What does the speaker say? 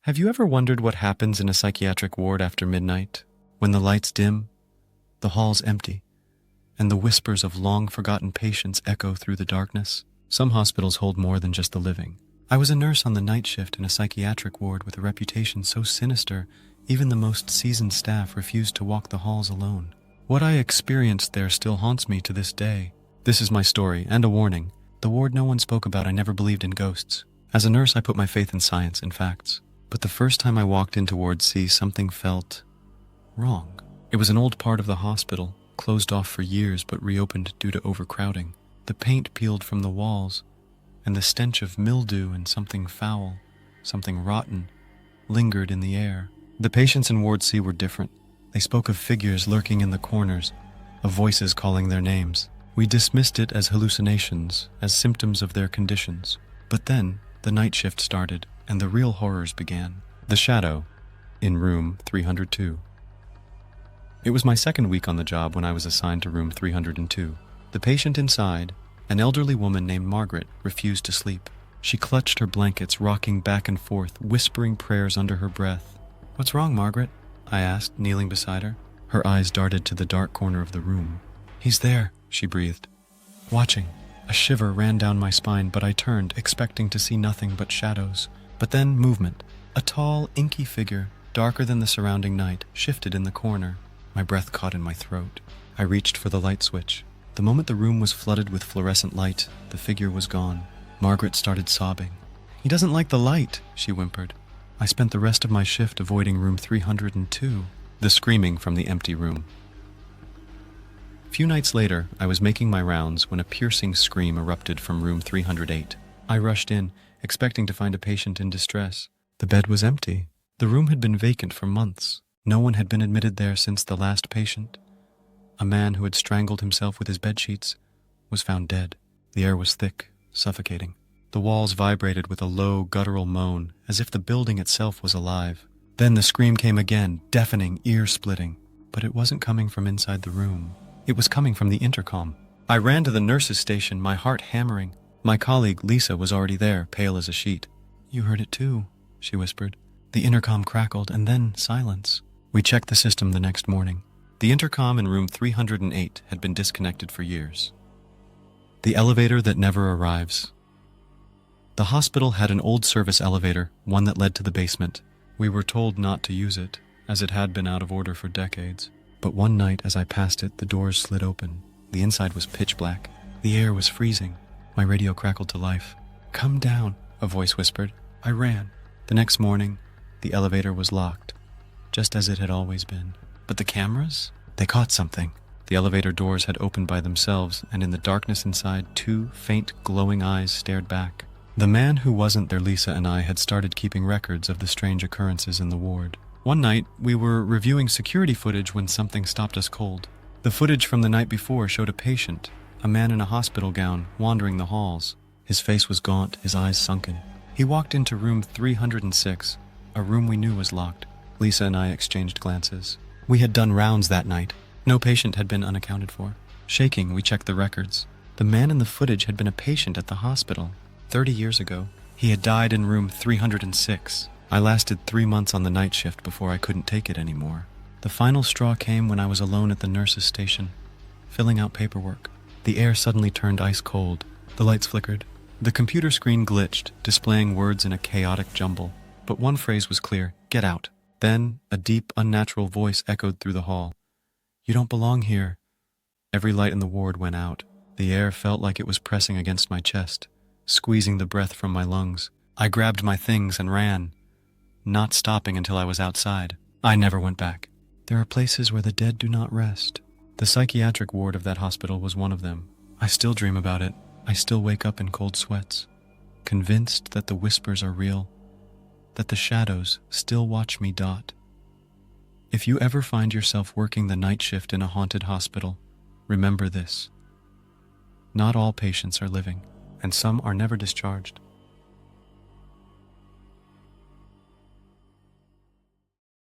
Have you ever wondered what happens in a psychiatric ward after midnight, when the lights dim, the halls empty, and the whispers of long-forgotten patients echo through the darkness? Some hospitals hold more than just the living. I was a nurse on the night shift in a psychiatric ward with a reputation so sinister, even the most seasoned staff refused to walk the halls alone. What I experienced there still haunts me to this day. This is my story, and a warning. The ward no one spoke about. I never believed in ghosts. As a nurse, I put my faith in science and facts. But the first time I walked into Ward C, something felt wrong. It was an old part of the hospital, closed off for years but reopened due to overcrowding. The paint peeled from the walls, and the stench of mildew and something foul, something rotten, lingered in the air. The patients in Ward C were different. They spoke of figures lurking in the corners, of voices calling their names. We dismissed it as hallucinations, as symptoms of their conditions. But then, the night shift started, and the real horrors began. The shadow, in room 302. It was my second week on the job when I was assigned to room 302. The patient inside, an elderly woman named Margaret, refused to sleep. She clutched her blankets, rocking back and forth, whispering prayers under her breath. "What's wrong, Margaret?" I asked, kneeling beside her. Her eyes darted to the dark corner of the room. "He's there," she breathed. "Watching." A shiver ran down my spine, but I turned, expecting to see nothing but shadows. But then movement. A tall, inky figure, darker than the surrounding night, shifted in the corner. My breath caught in my throat. I reached for the light switch. The moment the room was flooded with fluorescent light, the figure was gone. Margaret started sobbing. "He doesn't like the light," she whimpered. I spent the rest of my shift avoiding room 302, the screaming from the empty room. A few nights later, I was making my rounds when a piercing scream erupted from room 308. I rushed in, expecting to find a patient in distress. The bed was empty. The room had been vacant for months. No one had been admitted there since the last patient. A man who had strangled himself with his bedsheets was found dead. The air was thick, suffocating. The walls vibrated with a low, guttural moan, as if the building itself was alive. Then the scream came again, deafening, ear-splitting. But it wasn't coming from inside the room. It was coming from the intercom. I ran to the nurse's station, my heart hammering. My colleague, Lisa, was already there, pale as a sheet. "You heard it too," she whispered. The intercom crackled, and then silence. We checked the system the next morning. The intercom in room 308 had been disconnected for years. The elevator that never arrives. The hospital had an old service elevator, one that led to the basement. We were told not to use it, as it had been out of order for decades. But one night, as I passed it, the doors slid open. The inside was pitch black. The air was freezing. My radio crackled to life. "Come down," a voice whispered. I ran. The next morning, the elevator was locked, just as it had always been. But the cameras? They caught something. The elevator doors had opened by themselves, and in the darkness inside, two faint, glowing eyes stared back. The man who wasn't there, Lisa and I, had started keeping records of the strange occurrences in the ward. One night, we were reviewing security footage when something stopped us cold. The footage from the night before showed a patient, a man in a hospital gown, wandering the halls. His face was gaunt, his eyes sunken. He walked into room 306, a room we knew was locked. Lisa and I exchanged glances. We had done rounds that night. No patient had been unaccounted for. Shaking, we checked the records. The man in the footage had been a patient at the hospital 30 years ago. He had died in room 306. I lasted 3 months on the night shift before I couldn't take it anymore. The final straw came when I was alone at the nurse's station, filling out paperwork. The air suddenly turned ice cold. The lights flickered. The computer screen glitched, displaying words in a chaotic jumble. But one phrase was clear: "Get out." Then, a deep, unnatural voice echoed through the hall. "You don't belong here." Every light in the ward went out. The air felt like it was pressing against my chest, squeezing the breath from my lungs. I grabbed my things and ran, not stopping until I was outside. I never went back. There are places where the dead do not rest. The psychiatric ward of that hospital was one of them. I still dream about it. I still wake up in cold sweats, convinced that the whispers are real, that the shadows still watch me dot. If you ever find yourself working the night shift in a haunted hospital, remember this. Not all patients are living, and some are never discharged.